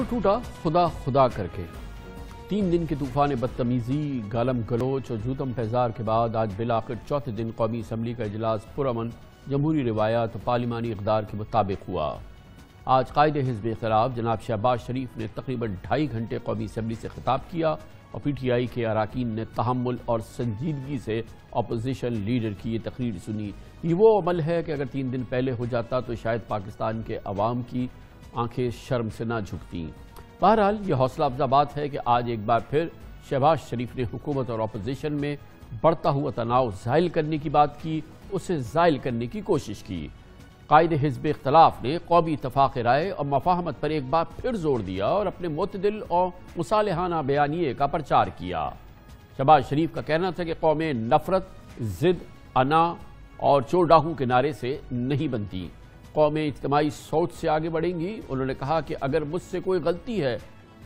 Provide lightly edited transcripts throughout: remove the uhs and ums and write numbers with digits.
ٹانکو ٹوٹا خدا خدا کر کے 3 دن کے طوفان بدتمیزی، گالم گلوچ اور جوتم پیزار کے بعد آج بالآخر چوتھے دن قومی اسمبلی کا اجلاس پرامن جمہوری روایات اور پارلیمانی اقدار کے مطابق ہوا۔ آج قائد حزب اختلاف جناب شہباز شریف نے تقریباً 2.5 گھنٹے قومی اسمبلی سے خطاب کیا اور پی ٹی آئی کے اراکین نے تحمل اور سنجیدگی سے اپوزیشن لیڈر کی یہ تقریر سنی۔ یہ وہ عمل ہے کہ اگر 3 دن پہلے ہو جاتا تو شاید پاکستان کے عوام کی آنکھیں شرم سے نہ جھکتیں۔ بہرحال یہ حوصلہ افزا بات ہے کہ آج ایک بار پھر شہباز شریف نے حکومت اور اپوزیشن میں بڑھتا ہوا تناؤ زائل کرنے کی بات کی، اسے زائل کرنے کی کوشش کی۔ قائد حزب اختلاف نے قومی اتفاق رائے اور مفاہمت پر ایک بار پھر زور دیا اور اپنے معتدل اور مصالحانہ بیانیے کا پرچار کیا۔ شہباز شریف کا کہنا تھا کہ قومیں نفرت، ضد، انا اور چور ڈاکو کے نعرے سے نہیں بنتی، قومیں اجتماعی سوچ سے آگے بڑھیں گی۔ انہوں نے کہا کہ اگر مجھ سے کوئی غلطی ہے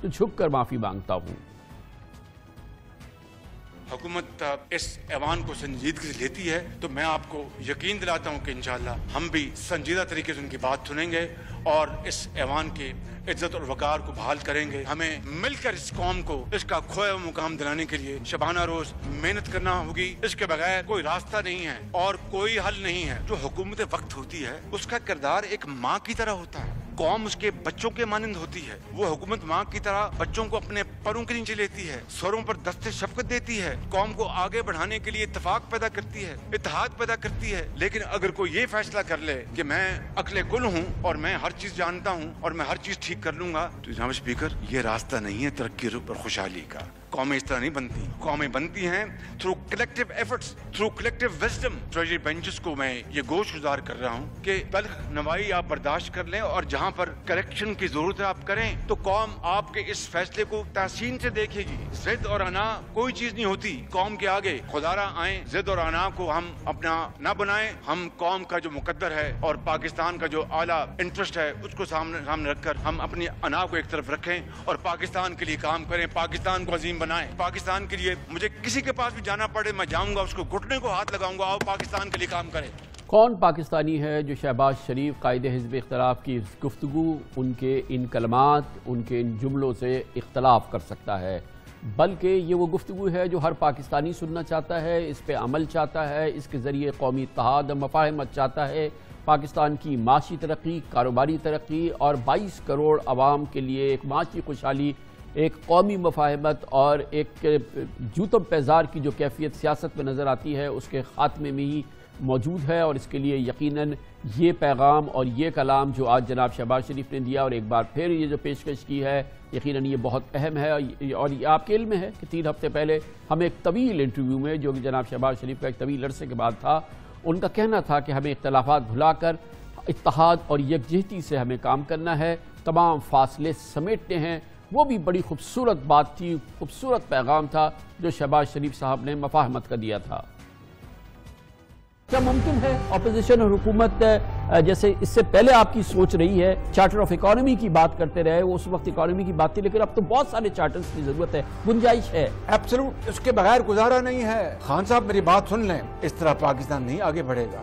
تو جھک کر معافی مانگتا ہوں۔ حکومت اس ایوان کو سنجیدگی سے لیتی ہے تو میں آپ کو یقین دلاتا ہوں کہ انشاءاللہ ہم بھی سنجیدہ طریقے سے ان کی بات سنیں گے اور اس ایوان کے عزت اور وقار کو بحال کریں گے۔ ہمیں مل کر اس قوم کو اس کا کھویا ہوا مقام دلانے کے لیے شبانہ روز محنت کرنا ہوگی۔ اس کے بغیر کوئی راستہ نہیں ہے اور کوئی حل نہیں ہے۔ جو حکومت وقت ہوتی ہے اس کا کردار ایک ماں کی طرح ہوتا ہے، قوم اس کے بچوں کے مانند ہوتی ہے۔ وہ حکومت ماں کی طرح بچوں کو اپنے پروں کے نیچے لیتی ہے، سروں پر دست شفقت دیتی ہے، قوم کو آگے بڑھانے کے لیے اتفاق پیدا کرتی ہے، اتحاد پیدا کرتی ہے۔ لیکن اگر کوئی یہ فیصلہ کر لے کہ میں عقل کل ہوں اور میں ہر چیز جانتا ہوں اور میں ہر چیز ٹھیک کر لوں گا، تو جناب اسپیکر یہ راستہ نہیں ہے ترقی اور خوشحالی کا۔ قومیں اس طرح نہیں بنتی، قومیں بنتی ہیں through collective efforts, through collective wisdom. Treasury benches کو میں یہ گوش گزار کر رہا ہوں کہ تلخ نوائی آپ برداشت کر لیں اور جہاں پر کریکشن کی ضرورت ہے آپ کریں، تو قوم آپ کے اس فیصلے کو تحسین سے دیکھے گی۔ ضد اور انا کوئی چیز نہیں ہوتی قوم کے آگے۔ خدا را آئیں ضد اور انا کو ہم اپنا نہ بنائیں، ہم قوم کا جو مقدر ہے اور پاکستان کا جو اعلیٰ انٹرسٹ ہے اس کو سامنے رکھ کر ہم اپنی انا کو ایک طرف رکھیں اور پاکستان کے لیے کام کریں، پاکستان کو عظیم بنائیں۔ پاکستان کے لیے مجھے کسی کے پاس بھی جانا پڑے میں جاؤں گا، اس کو گھٹنے کو ہاتھ لگاؤں گا، آؤ پاکستان کے لیے کام کریں۔ کون پاکستانی ہے جو شہباز شریف قائد حزب اختلاف کی گفتگو، ان کے ان کلمات، ان کے ان جملوں سے اختلاف کر سکتا ہے؟ بلکہ یہ وہ گفتگو ہے جو ہر پاکستانی سننا چاہتا ہے، اس پہ عمل چاہتا ہے، اس کے ذریعے قومی اتحاد اور مفاہمت چاہتا ہے، پاکستان کی معاشی ترقی، کاروباری ترقی اور 22 کروڑ عوام کے لیے ایک معاشی خوشحالی، ایک قومی مفاہمت اور ایک جوتم پیزار کی جو کیفیت سیاست میں نظر آتی ہے اس کے خاتمے میں ہی موجود ہے۔ اور اس کے لیے یقیناً یہ پیغام اور یہ کلام جو آج جناب شہباز شریف نے دیا اور ایک بار پھر یہ جو پیشکش کی ہے، یقیناً یہ بہت اہم ہے۔ اور یہ آپ کے علم میں ہے کہ 3 ہفتے پہلے ہم ایک طویل انٹرویو میں، جو کہ جناب شہباز شریف کا ایک طویل عرصے کے بعد تھا، ان کا کہنا تھا کہ ہمیں اختلافات بھلا کر اتحاد اور یکجہتی سے ہمیں کام کرنا ہے، تمام فاصلے سمیٹنے ہیں۔ وہ بھی بڑی خوبصورت بات تھی، خوبصورت پیغام تھا جو شہباز شریف صاحب نے مفاہمت کا دیا تھا۔ کیا ممکن ہے اپوزیشن اور حکومت جیسے اس سے پہلے آپ کی سوچ رہی ہے، چارٹر آف اکانومی کی بات کرتے رہے، وہ اس وقت اکانومی کی بات تھی، لیکن اب تو بہت سارے چارٹرز کی ضرورت ہے، گنجائش ہے؟ ایبسلوٹ، اس کے بغیر گزارا نہیں ہے۔ خان صاحب میری بات سن لیں، اس طرح پاکستان نہیں آگے بڑھے گا۔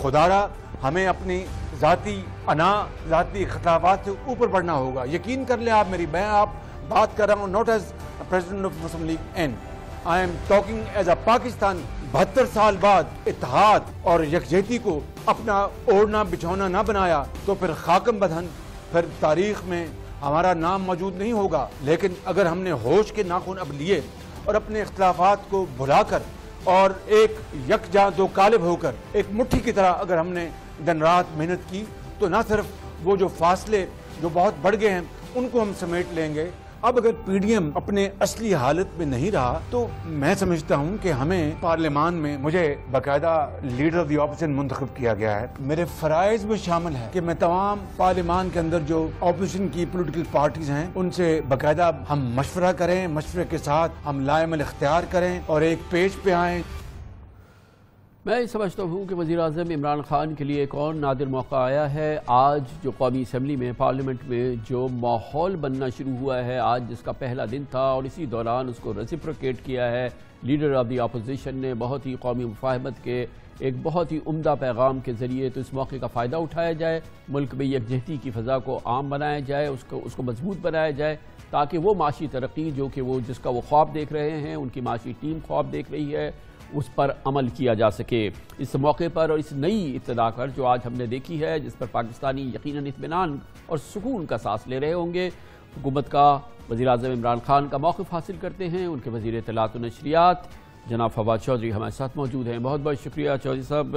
خدا را ہمیں اپنی ذاتی انا، ذاتی اختلافات سے اوپر بڑھنا ہوگا۔ یقین کر لیں آپ میری، میں آپ بات کر رہا ہوں not as president of Muslim League N, I'm talking as a Pakistani. 72 سال بعد اتحاد اور یکجہتی کو اپنا اوڑھنا بچھونا نہ بنایا تو پھر خاکم بدہن، پھر تاریخ میں ہمارا نام موجود نہیں ہوگا۔ لیکن اگر ہم نے ہوش کے ناخن اب لیے اور اپنے اختلافات کو بھلا کر اور ایک یکجا دو قالب ہو کر ایک مٹھی کی طرح اگر ہم نے دن رات محنت کی، تو نہ صرف وہ جو فاصلے جو بہت بڑھ گئے ہیں ان کو ہم سمیٹ لیں گے۔ اب اگر پی ڈی ایم اپنے اصلی حالت میں نہیں رہا تو میں سمجھتا ہوں کہ ہمیں پارلیمان میں مجھے باقاعدہ لیڈر آف دی اپوزیشن منتخب کیا گیا ہے۔ میرے فرائض میں شامل ہے کہ میں تمام پارلیمان کے اندر جو اپوزیشن کی پولیٹیکل پارٹیز ہیں ان سے باقاعدہ ہم مشورہ کریں، مشورے کے ساتھ ہم لائے عمل اختیار کریں اور ایک پیج پہ آئیں۔ میں سمجھتا ہوں کہ وزیراعظم عمران خان کے لیے ایک اور نادر موقع آیا ہے۔ آج جو قومی اسمبلی میں پارلیمنٹ میں جو ماحول بننا شروع ہوا ہے، آج جس کا پہلا دن تھا اور اسی دوران اس کو ریسیپروکیٹ کیا ہے لیڈر آف دی اپوزیشن نے بہت ہی قومی مفاہمت کے ایک بہت ہی عمدہ پیغام کے ذریعے، تو اس موقع کا فائدہ اٹھایا جائے، ملک میں یکجہتی کی فضا کو عام بنایا جائے، اس کو مضبوط بنایا جائے، تاکہ وہ معاشی ترقی جو کہ وہ جس کا وہ خواب دیکھ رہے ہیں، ان کی معاشی ٹیم خواب دیکھ رہی ہے، اس پر عمل کیا جا سکے۔ اس موقع پر اور اس نئی ابتدا پر جو آج ہم نے دیکھی ہے، جس پر پاکستانی یقیناً اطمینان اور سکون کا سانس لے رہے ہوں گے، حکومت کا وزیراعظم عمران خان کا موقف حاصل کرتے ہیں ان کے وزیر اطلاعات و نشریات جناب فواد چودھری ہمارے ساتھ موجود ہیں۔ بہت بہت شکریہ چودھری صاحب۔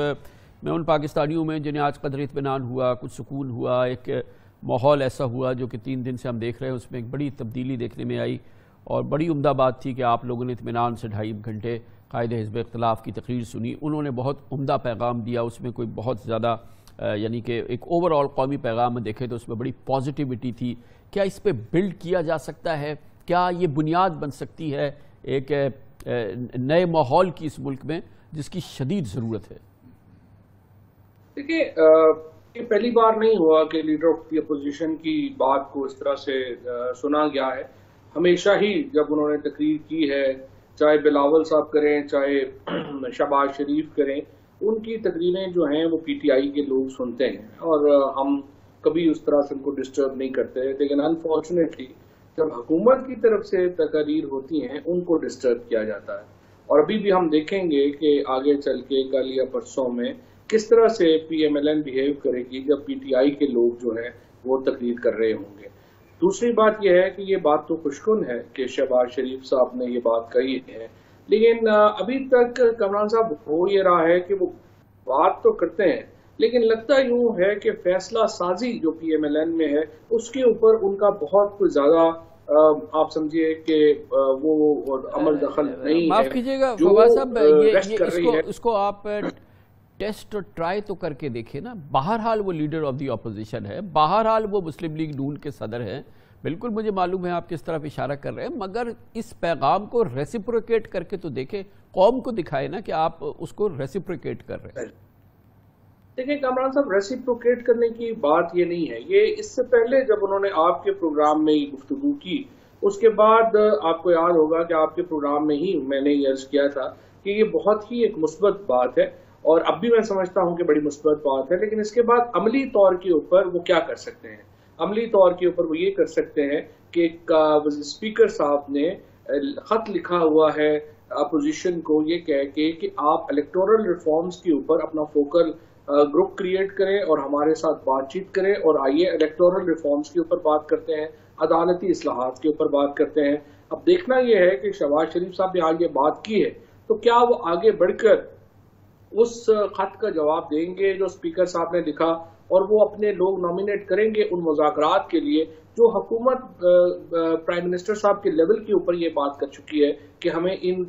میں ان پاکستانیوں میں جنہیں آج قدر اطمینان ہوا، کچھ سکون ہوا، ایک ماحول ایسا ہوا جو کہ 3 دن سے ہم دیکھ رہے ہیں، اس میں ایک بڑی تبدیلی دیکھنے میں آئی اور بڑی عمدہ بات تھی کہ آپ لوگوں نے اطمینان سے 2.5 گھنٹے قائد حزب اختلاف کی تقریر سنی۔ انہوں نے بہت عمدہ پیغام دیا، اس میں کوئی بہت زیادہ یعنی کہ ایک اوور آل قومی پیغام میں دیکھیں تو اس میں بڑی پازیٹیوٹی تھی۔ کیا اس پہ بلڈ کیا جا سکتا ہے؟ کیا یہ بنیاد بن سکتی ہے ایک نئے ماحول کی اس ملک میں جس کی شدید ضرورت ہے؟ دیکھیں، یہ پہلی بار نہیں ہوا کہ لیڈر آف دی اپوزیشن کی بات کو اس طرح سے سنا گیا ہے۔ ہمیشہ ہی جب انہوں نے تقریر کی ہے، چاہے بلاول صاحب کریں، چاہے شہباز شریف کریں، ان کی تقریریں جو ہیں وہ پی ٹی آئی کے لوگ سنتے ہیں اور ہم کبھی اس طرح سے ان کو ڈسٹرب نہیں کرتے، لیکن انفارچونیٹلی جب حکومت کی طرف سے تقاریر ہوتی ہیں ان کو ڈسٹرب کیا جاتا ہے۔ اور ابھی بھی ہم دیکھیں گے کہ آگے چل کے کل یا پرسوں میں کس طرح سے P M L N behave کرے گی جب پی ٹی آئی کے لوگ جو ہیں وہ تقریر کر رہے ہوں گے۔ دوسری بات یہ ہے کہ یہ بات تو خوشکن ہے کہ شہباز شریف صاحب نے یہ بات کہی ہے، لیکن ابھی تک کمران صاحب ہو یہ رہا ہے کہ وہ بات تو کرتے ہیں لیکن لگتا یوں ہے کہ فیصلہ سازی جو پی ایم ایل این میں ہے اس کے اوپر ان کا بہت کچھ زیادہ آپ سمجھیے کہ وہ عمل دخل نہیں ہے۔ معاف کیجیے گا فواد صاحب، اس کو آپ ٹیسٹ اور ٹرائی تو کر کے دیکھیں نا۔ بہرحال وہ لیڈر آف دی اپوزیشن ہے، بہرحال وہ مسلم لیگ نون کے صدر ہیں، بالکل مجھے معلوم ہے آپ کس طرف اشارہ کر رہے ہیں، مگر اس پیغام کو ریسیپروکیٹ کر کے تو دیکھیں، قوم کو دکھائے نا کہ آپ اس کو ریسیپروکیٹ کر رہے ہیں۔ دیکھیں کامران صاحب، ریسیپروکیٹ کرنے کی بات یہ نہیں ہے، یہ اس سے پہلے جب انہوں نے آپ کے پروگرام میں گفتگو کی، اس کے بعد آپ کو یاد ہوگا کہ آپ کے پروگرام میں ہی میں نے یہ عرض کیا تھا کہ یہ بہت ہی ایک مثبت بات ہے اور اب بھی میں سمجھتا ہوں کہ بڑی مثبت بات ہے، لیکن اس کے بعد عملی طور کے اوپر وہ کیا کر سکتے ہیں؟ عملی طور کے اوپر وہ یہ کر سکتے ہیں کہ اسپیکر صاحب نے خط لکھا ہوا ہے اپوزیشن کو یہ کہہ کے کہ آپ الیکٹورل ریفارمز کے اوپر اپنا فوکل گروپ کریٹ کریں اور ہمارے ساتھ بات چیت کریں اور آئیے الیکٹورل ریفارمز کے اوپر بات کرتے ہیں، عدالتی اصلاحات کے اوپر بات کرتے ہیں۔ اب دیکھنا یہ ہے کہ شہباز شریف صاحب نے آج یہ بات کی ہے تو کیا وہ آگے بڑھ کر اس خط کا جواب دیں گے جو اسپیکر صاحب نے لکھا اور وہ اپنے لوگ نامینیٹ کریں گے ان مذاکرات کے لیے جو حکومت پرائم منسٹر صاحب کے لیول کے اوپر یہ بات کر چکی ہے کہ ہمیں ان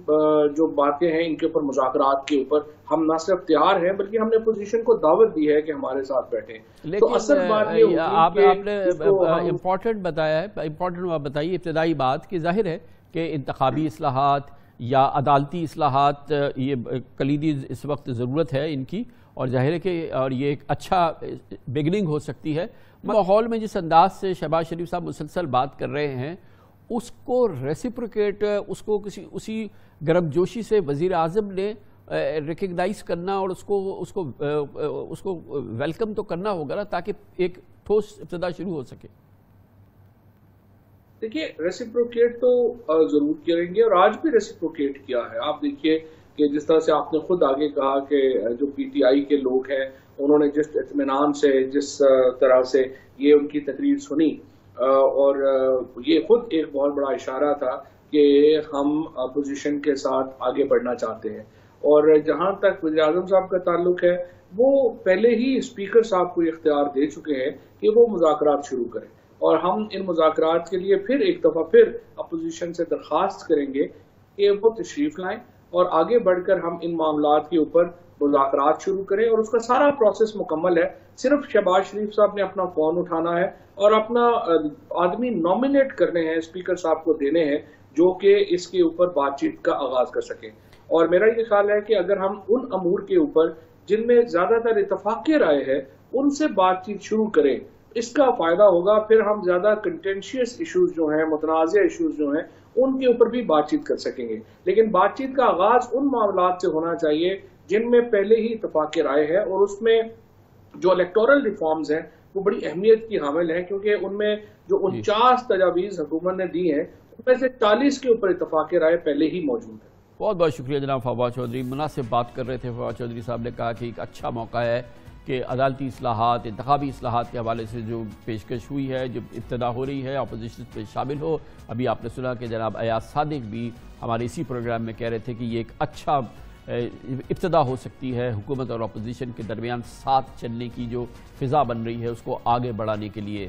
جو باتیں ہیں ان کے اوپر مذاکرات کے اوپر ہم نہ صرف تیار ہیں بلکہ ہم نے اپوزیشن کو دعوت دی ہے کہ ہمارے ساتھ بیٹھیں۔ تو اصل بات یہ آپ نے امپورٹنٹ بتایا ہے، امپورٹنٹ بتائیے ابتدائی بات کہ ظاہر ہے کہ انتخابی اصلاحات یا عدالتی اصلاحات یہ کلیدی اس وقت ضرورت ہے ان کی، اور ظاہر ہے کہ اور یہ ایک اچھا بگننگ ہو سکتی ہے۔ ماحول میں جس انداز سے شہباز شریف صاحب مسلسل بات کر رہے ہیں اس کو ریسیپروکیٹ، اس کو اسی گرم جوشی سے وزیر اعظم نے ریکگنائز کرنا اور اس کو ویلکم تو کرنا ہوگا نا، تاکہ ایک ٹھوس ابتدا شروع ہو سکے۔ دیکھیے ریسیپروکیٹ تو ضرور کریں گے اور آج بھی ریسیپروکیٹ کیا ہے۔ آپ دیکھیے کہ جس طرح سے آپ نے خود آگے کہا کہ جو پی ٹی آئی کے لوگ ہیں انہوں نے جس اطمینان سے جس طرح سے یہ ان کی تقریر سنی اور یہ خود ایک بہت بڑا اشارہ تھا کہ ہم اپوزیشن کے ساتھ آگے بڑھنا چاہتے ہیں۔ اور جہاں تک وزیر اعظم صاحب کا تعلق ہے وہ پہلے ہی اسپیکر صاحب کو اختیار دے چکے ہیں کہ وہ مذاکرات شروع کریں اور ہم ان مذاکرات کے لیے پھر ایک دفعہ پھر اپوزیشن سے درخواست کریں گے کہ وہ تشریف لائیں اور آگے بڑھ کر ہم ان معاملات کے اوپر مذاکرات شروع کریں، اور اس کا سارا پروسیس مکمل ہے۔ صرف شہباز شریف صاحب نے اپنا فون اٹھانا ہے اور اپنا آدمی نامینیٹ کرنے ہیں، اسپیکر صاحب کو دینے ہیں جو کہ اس کے اوپر بات چیت کا آغاز کر سکیں۔ اور میرا یہ خیال ہے کہ اگر ہم ان امور کے اوپر جن میں زیادہ تر اتفاق رائے ہے ان سے بات چیت شروع کریں، اس کا فائدہ ہوگا. پھر ہم زیادہ کنٹینشیس ایشوز جو ہیں، متنازع ایشوز جو ہیں، ان کے اوپر بھی بات چیت کر سکیں گے. لیکن بات چیت کا آغاز ان معاملات سے ہونا چاہیے جن میں پہلے ہی اتفاق رائے ہے، اور اس میں جو الیکٹورل ریفارمز ہیں وہ بڑی اہمیت کی حامل ہیں، کیونکہ ان میں جو 49 تجاویز حکومت نے دی ہیں ان میں سے 40 کے اوپر اتفاق رائے پہلے ہی موجود ہے. بہت بہت شکریہ جناب فواد چودھری. مناسب بات کر رہے تھے فواد چودھری صاحب نے کہا کہ ایک اچھا موقع ہے کہ عدالتی اصلاحات، انتخابی اصلاحات کے حوالے سے جو پیشکش ہوئی ہے، جو ابتدا ہو رہی ہے، اپوزیشن پہ شامل ہو. ابھی آپ نے سنا کہ جناب ایاز صادق بھی ہمارے اسی پروگرام میں کہہ رہے تھے کہ یہ ایک اچھا ابتدا ہو سکتی ہے حکومت اور اپوزیشن کے درمیان ساتھ چلنے کی جو فضا بن رہی ہے اس کو آگے بڑھانے کے لیے.